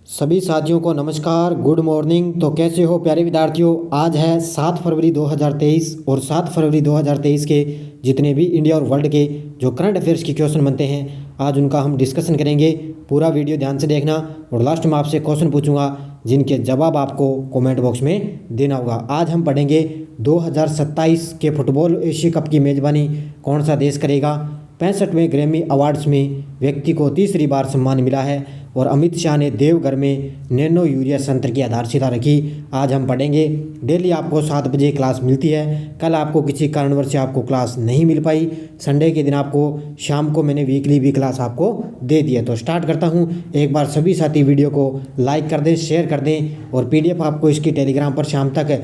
सभी साथियों को नमस्कार, गुड मॉर्निंग। तो कैसे हो प्यारे विद्यार्थियों। आज है 7 फरवरी 2023 और 7 फरवरी 2023 के जितने भी इंडिया और वर्ल्ड के जो करंट अफेयर्स के क्वेश्चन बनते हैं आज उनका हम डिस्कशन करेंगे। पूरा वीडियो ध्यान से देखना और लास्ट में आपसे क्वेश्चन पूछूंगा जिनके जवाब आपको कमेंट बॉक्स में देना होगा। आज हम पढ़ेंगे 2027 के फुटबॉल एशिया कप की मेज़बानी कौन सा देश करेगा। 65वें ग्रैमी अवार्ड्स में व्यक्ति को तीसरी बार सम्मान मिला है और अमित शाह ने देवघर में नैनो यूरिया संयंत्र की आधारशिला रखी। आज हम पढ़ेंगे। डेली आपको 7 बजे क्लास मिलती है। कल आपको किसी कारणवश से आपको क्लास नहीं मिल पाई, संडे के दिन आपको शाम को मैंने वीकली भी क्लास आपको दे दी है। तो स्टार्ट करता हूँ। एक बार सभी साथी वीडियो को लाइक कर दें, शेयर कर दें और PDF आपको इसकी टेलीग्राम पर शाम तक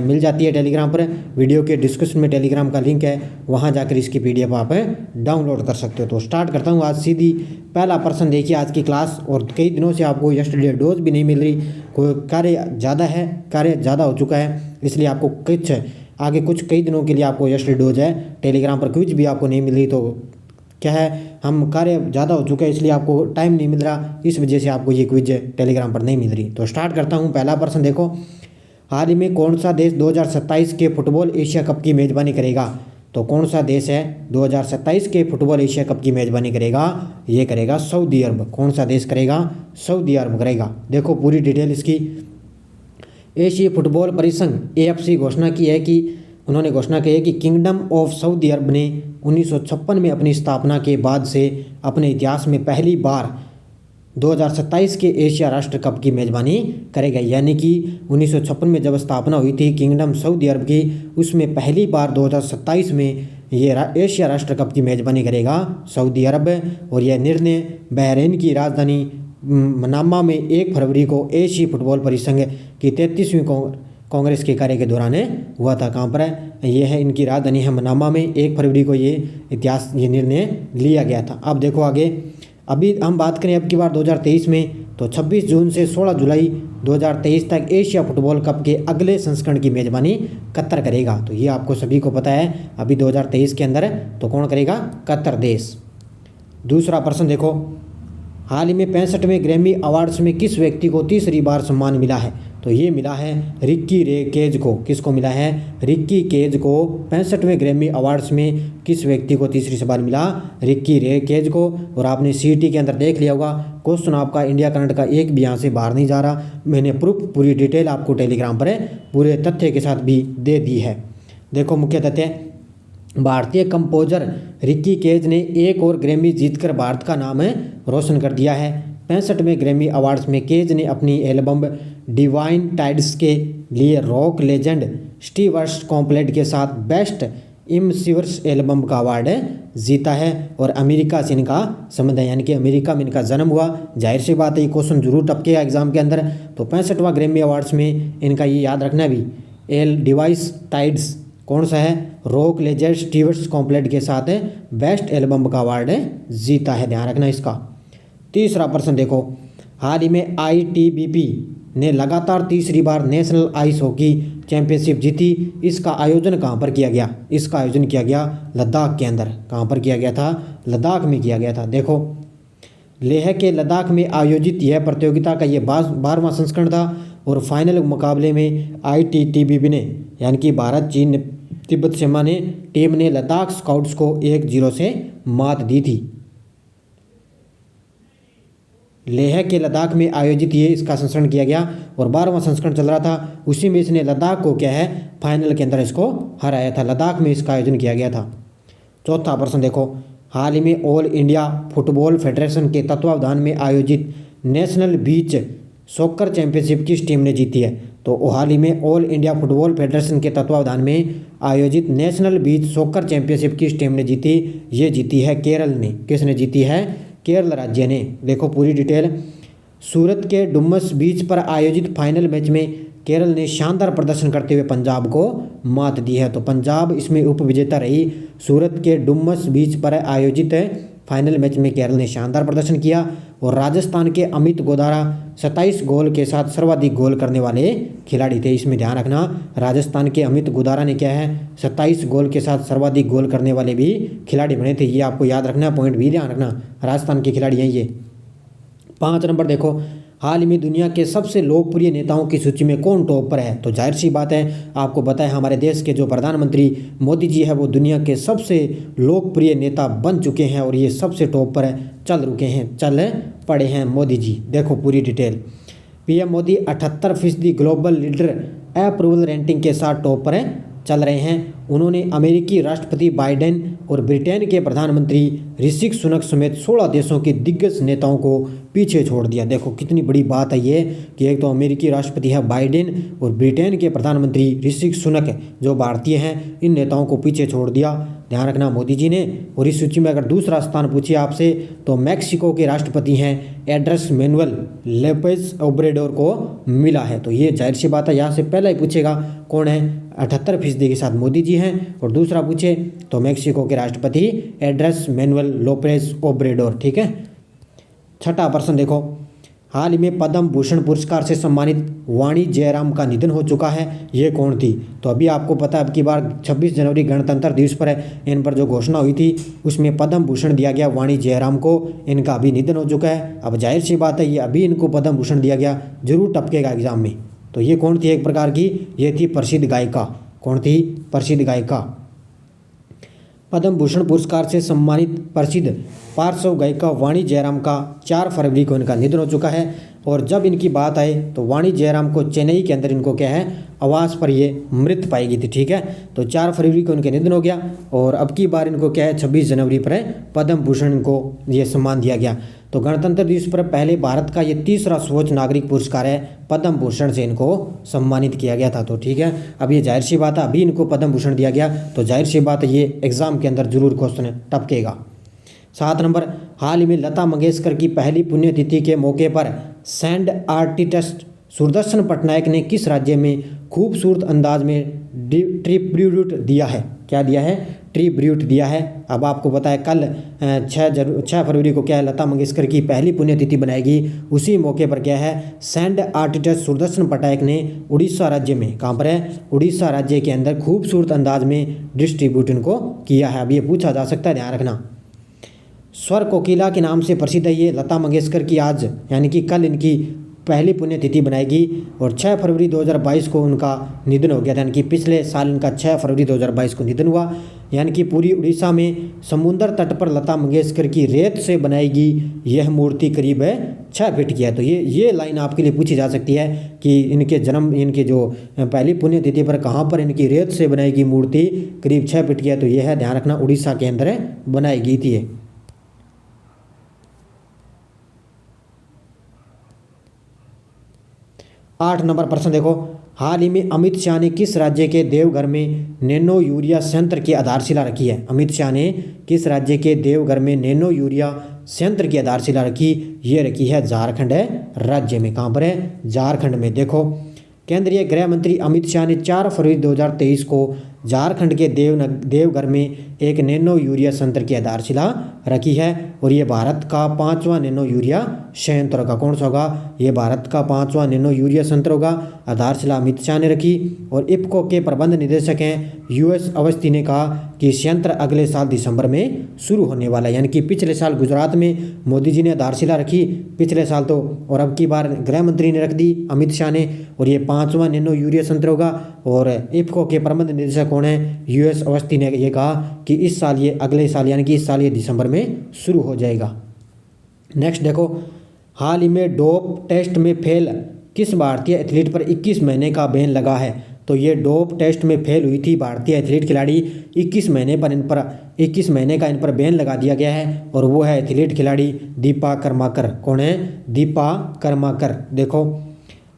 मिल जाती है। टेलीग्राम पर वीडियो के डिस्क्रिप्शन में टेलीग्राम का लिंक है, वहाँ जाकर इसकी PDF आप डाउनलोड कर सकते हो। तो स्टार्ट करता हूँ। आज सीधी पहला प्रश्न देखिए आज की क्लास। और कई दिनों से आपको यस्टरडे डोज भी नहीं मिल रही, कोई कार्य ज़्यादा हो चुका है, इसलिए आपको कुछ कई दिनों के लिए आपको यस्टरडे डोज है। टेलीग्राम पर क्विज भी आपको नहीं मिल रही, तो क्या है हम कार्य ज़्यादा हो चुका है इसलिए आपको टाइम नहीं मिल रहा, इस वजह से आपको ये क्विज टेलीग्राम पर नहीं मिल रही। तो स्टार्ट करता हूँ। पहला प्रश्न देखो, हाल ही में कौन सा देश 2027 के फुटबॉल एशिया कप की मेज़बानी करेगा। तो कौन सा देश है 2027 के फुटबॉल एशिया कप की मेज़बानी करेगा। ये करेगा सऊदी अरब। कौन सा देश करेगा? सऊदी अरब करेगा। देखो पूरी डिटेल इसकी। एशिया फुटबॉल परिसंघ AFC उन्होंने घोषणा की है कि किंगडम ऑफ सऊदी अरब ने 1956 में अपनी स्थापना के बाद से अपने इतिहास में पहली बार 2027 के एशिया राष्ट्र कप की मेज़बानी करेगा। यानी कि 1956 में जब स्थापना हुई थी किंगडम सऊदी अरब की, उसमें पहली बार 2027 में ये एशिया राष्ट्र कप की मेज़बानी करेगा सऊदी अरब। और यह निर्णय बहरीन की राजधानी मनामा में 1 फरवरी को एशिया फुटबॉल परिसंघ की 33वीं कांग्रेस के कार्य के दौरान हुआ था। कहाँ पर है? ये है इनकी राजधानी है मनामा में। 1 फरवरी को ये निर्णय लिया गया था। अब देखो आगे, अभी हम बात करें अब की बार 2023 में, तो 26 जून से 16 जुलाई 2023 तक एशिया फुटबॉल कप के अगले संस्करण की मेज़बानी कतर करेगा। तो ये आपको सभी को पता है अभी 2023 के अंदर तो कौन करेगा? कतर देश। दूसरा प्रश्न देखो, हाल ही में 65वें ग्रैमी अवार्ड्स में किस व्यक्ति को तीसरी बार सम्मान मिला है। तो ये मिला है रिक्की रे केज को। किसको मिला है? रिक्की केज को। 65वें ग्रैमी अवार्ड्स में किस व्यक्ति को तीसरी बार मिला? रिक्की रे केज को। और आपने CET के अंदर देख लिया होगा क्वेश्चन आपका इंडिया करंट का एक भी यहाँ से बाहर नहीं जा रहा। मैंने प्रूफ पूरी डिटेल आपको टेलीग्राम पर पूरे तथ्य के साथ भी दे दी है। देखो मुख्य तथ्य, भारतीय कंपोजर रिक्की केज ने एक और ग्रैमी जीतकर भारत का नाम रोशन कर दिया है। 65वें ग्रैमी अवार्ड्स में केज ने अपनी एल्बम डिवाइन टाइड्स के लिए रॉक लेजेंड स्टीवर्ट कॉम्प्लेट के साथ बेस्ट इमर्सिव एल्बम का अवार्ड जीता है। और अमेरिका से इनका संबंध है, यानी कि अमेरिका में इनका जन्म हुआ। जाहिर सी बात है ये क्वेश्चन जरूर टपकेगा एग्जाम के अंदर। तो 65वां ग्रैमी अवार्ड्स में इनका ये याद रखना भी, डिवाइस टाइड्स कौन सा है? रॉक लेजेंड स्टीवर्ट कॉम्प्लेट के साथ बेस्ट एल्बम का अवार्ड जीता है, ध्यान रखना इसका। तीसरा प्रश्न देखो, हाल ही में ITBP ने लगातार तीसरी बार नेशनल आइस हॉकी चैंपियनशिप जीती। इसका आयोजन कहाँ पर किया गया? इसका आयोजन किया गया लद्दाख के अंदर। कहाँ पर किया गया था? लद्दाख में किया गया था। देखो लेह के लद्दाख में आयोजित यह प्रतियोगिता का ये 12वां संस्करण था और फाइनल मुकाबले में ITTBP ने, यानी कि भारत चीन तिब्बत सीमा ने टीम ने लद्दाख स्काउट्स को 1-0 से मात दी थी। लेह के लद्दाख में आयोजित ये इसका संस्करण किया गया और 12वां संस्करण चल रहा था। उसी में इसने लद्दाख को क्या है फाइनल के अंदर इसको हराया था। लद्दाख में इसका आयोजन किया गया था। चौथा प्रश्न देखो, हाल ही में ऑल इंडिया फुटबॉल फेडरेशन के तत्वावधान में आयोजित नेशनल बीच सॉकर चैंपियनशिप किस टीम ने जीती है। तो हाल ही में ऑल इंडिया फुटबॉल फेडरेशन के तत्वावधान में आयोजित नेशनल बीच सॉकर चैंपियनशिप किस टीम ने जीती? ये जीती है केरल ने। किसने जीती है? केरल राज्य ने। देखो पूरी डिटेल, सूरत के डुमस बीच पर आयोजित फाइनल मैच में केरल ने शानदार प्रदर्शन करते हुए पंजाब को मात दी है। तो पंजाब इसमें उपविजेता रही। सूरत के डुमस बीच पर आयोजित फाइनल मैच में केरल ने शानदार प्रदर्शन किया। और राजस्थान के अमित गोदारा 27 गोल के साथ सर्वाधिक गोल करने वाले खिलाड़ी थे। इसमें ध्यान रखना, राजस्थान के अमित गोदारा ने क्या है 27 गोल के साथ सर्वाधिक गोल करने वाले भी खिलाड़ी बने थे। ये आपको याद रखना, पॉइंट भी ध्यान रखना, राजस्थान के खिलाड़ी हैं ये। 5 नंबर देखो, हाल ही में दुनिया के सबसे लोकप्रिय नेताओं की सूची में कौन टॉप पर है? तो जाहिर सी बात है, आपको बताएं हमारे देश के जो प्रधानमंत्री मोदी जी है वो दुनिया के सबसे लोकप्रिय नेता बन चुके हैं और ये सबसे टॉप पर चल पड़े हैं मोदी जी। देखो पूरी detail. PM Modi 78% global leader approval rating के साथ टॉप पर चल रहे हैं। उन्होंने अमेरिकी राष्ट्रपति बाइडेन और ब्रिटेन के प्रधानमंत्री ऋषि सुनक समेत 16 देशों के दिग्गज नेताओं को पीछे छोड़ दिया। देखो कितनी बड़ी बात है ये कि एक तो अमेरिकी राष्ट्रपति है बाइडेन और ब्रिटेन के प्रधानमंत्री ऋषि सुनक जो भारतीय हैं, इन नेताओं को पीछे छोड़ दिया। ध्यान रखना मोदी जी ने। और इस सूची में अगर दूसरा स्थान पूछिए आपसे तो मैक्सिको के राष्ट्रपति हैं एंड्रेस मैनुअल लोपेज ओब्रेडोर को मिला है। तो ये जाहिर सी बात है, यहाँ से पहला ही पूछेगा कौन है, 78% के साथ मोदी जी हैं। और दूसरा पूछे तो मैक्सिको के राष्ट्रपति एंड्रेस मैनुअल लोपेज ओब्रेडोर। ठीक है। छठा प्रश्न देखो, हाल ही में पद्म भूषण पुरस्कार से सम्मानित वाणी जयराम का निधन हो चुका है, ये कौन थी? तो अभी आपको पता है अब की बार 26 जनवरी गणतंत्र दिवस पर इन पर जो घोषणा हुई थी उसमें पद्म भूषण दिया गया वाणी जयराम को। इनका अभी निधन हो चुका है। अब जाहिर सी बात है ये अभी इनको पद्म भूषण दिया गया, जरूर टपकेगा एग्जाम में। तो ये कौन थी? एक प्रकार की ये थी प्रसिद्ध गायिका। कौन थी? प्रसिद्ध गायिका। पद्म भूषण पुरस्कार से सम्मानित प्रसिद्ध पार्श्व गायिका वाणी जयराम का 4 फरवरी को इनका निधन हो चुका है। और जब इनकी बात आए तो वाणी जयराम को चेन्नई के अंदर इनको क्या है, आवास पर ये मृत पाई गई थी। ठीक है। तो 4 फरवरी को इनके निधन हो गया और अब की बार इनको क्या है 26 जनवरी पर पद्म भूषण इनको ये सम्मान दिया गया। तो गणतंत्र दिवस पर पहले भारत का ये तीसरा सर्वोच्च नागरिक पुरस्कार है, पद्म भूषण से इनको सम्मानित किया गया था। तो ठीक है, अब ये जाहिर सी बात है अभी इनको पद्म भूषण दिया गया, तो जाहिर सी बात है ये एग्जाम के अंदर जरूर क्वेश्चन टपकेगा। 7 नंबर, हाल ही में लता मंगेशकर की पहली पुण्यतिथि के मौके पर सैंड आर्टिस्ट सुदर्शन पटनायक ने किस राज्य में खूबसूरत अंदाज में ट्रिब्यूट दिया है? क्या दिया है? ट्रिब्यूट दिया है। अब आपको पता है कल 6 फरवरी को क्या है लता मंगेशकर की पहली पुण्यतिथि बनाएगी। उसी मौके पर क्या है सैंड आर्टिस्ट सुदर्शन पटनायक ने उड़ीसा राज्य में, कहाँ पर है? उड़ीसा राज्य के अंदर खूबसूरत अंदाज में डिस्ट्रीब्यूट इनको किया है। अब ये पूछा जा सकता है, ध्यान रखना। स्वर कोकिला के नाम से प्रसिद्ध है ये लता मंगेशकर की आज यानी कि कल इनकी पहली पुण्यतिथि बनाएगी। और 6 फरवरी 2022 को उनका निधन हो गया था, यानी कि पिछले साल इनका 6 फरवरी 2022 को निधन हुआ। यानी कि पूरी उड़ीसा में समुद्र तट पर लता मंगेशकर की रेत से बनाएगी यह मूर्ति करीब 6 फीट की है। तो ये लाइन आपके लिए पूछी जा सकती है कि इनके जो पहली पुण्यतिथि पर कहाँ पर इनकी रेत से बनाएगी मूर्ति करीब 6 फीट की है। तो यह है, ध्यान रखना, उड़ीसा के अंदर बनाई गई थी ये। 8 नंबर प्रश्न देखो, हाल ही में अमित शाह ने किस राज्य के देवघर में नैनो यूरिया संयंत्र की आधारशिला रखी है? अमित शाह ने किस राज्य के देवघर में नैनो यूरिया संयंत्र की आधारशिला रखी? ये रखी है झारखंड राज्य में। कहाँ पर है? झारखंड में। देखो, केंद्रीय गृह मंत्री अमित शाह ने 4 फरवरी 2023 को झारखंड के देवघर में एक नैनो यूरिया संयंत्र की आधारशिला रखी है। और ये भारत का 5वां नैनो यूरिया संयंत्र होगा। कौन सा होगा? ये भारत का 5वां नैनो यूरिया संयंत्र होगा। आधारशिला अमित शाह ने रखी। और इफ्को के प्रबंध निदेशक हैं US अवस्थी ने कहा कि संयंत्र अगले साल दिसंबर में शुरू होने वाला है। यानी कि पिछले साल गुजरात में मोदी जी ने आधारशिला रखी पिछले साल, तो और अब की बार गृह मंत्री ने रख दी अमित शाह ने। और ये 5वां नैनो यूरिया संयंत्र होगा। और इफ्को के प्रबंध निदेशक कौन है? US अवस्थी ने ये कहा कि इस साल ये अगले साल यानी कि इस साल ये दिसंबर में शुरू हो जाएगा। नेक्स्ट देखो, हाल ही में डोप टेस्ट में फेल किस भारतीय एथलीट पर 21 महीने का बैन लगा है? तो ये डोप टेस्ट में फेल हुई थी भारतीय एथलीट खिलाड़ी, 21 महीने का इन पर बैन लगा दिया गया है। और वो है एथलीट खिलाड़ी दीपा कर्माकर। कौन है? दीपा कर्माकर। देखो,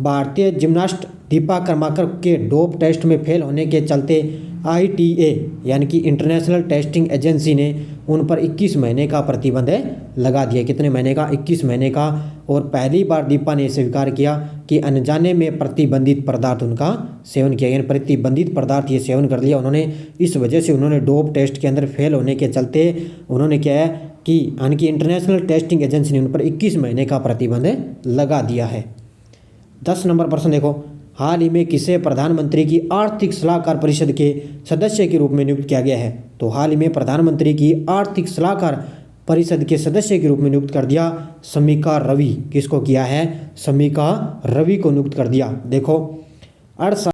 भारतीय जिम्नास्ट दीपा कर्माकर के डोप टेस्ट में फेल होने के चलते ITA यानी कि इंटरनेशनल टेस्टिंग एजेंसी ने उन पर 21 महीने का प्रतिबंध लगा दिया। कितने महीने का? 21 महीने का। और पहली बार दीपा ने स्वीकार किया कि अनजाने में प्रतिबंधित पदार्थ उनका सेवन किया, यानी प्रतिबंधित पदार्थ ये सेवन कर लिया उन्होंने। इस वजह से उन्होंने डोप टेस्ट के अंदर फेल होने के चलते उन्होंने क्या है कि यानी कि इंटरनेशनल टेस्टिंग एजेंसी ने उन पर 21 महीने का प्रतिबंध लगा दिया है। 10 नंबर प्रश्न देखो, हाल ही में किसे प्रधानमंत्री की आर्थिक सलाहकार परिषद के सदस्य के रूप में नियुक्त किया गया है? तो हाल ही में प्रधानमंत्री की आर्थिक सलाहकार परिषद के सदस्य के रूप में नियुक्त कर दिया? शमिका रवि। किसको किया है? शमिका रवि को नियुक्त कर दिया। देखो 68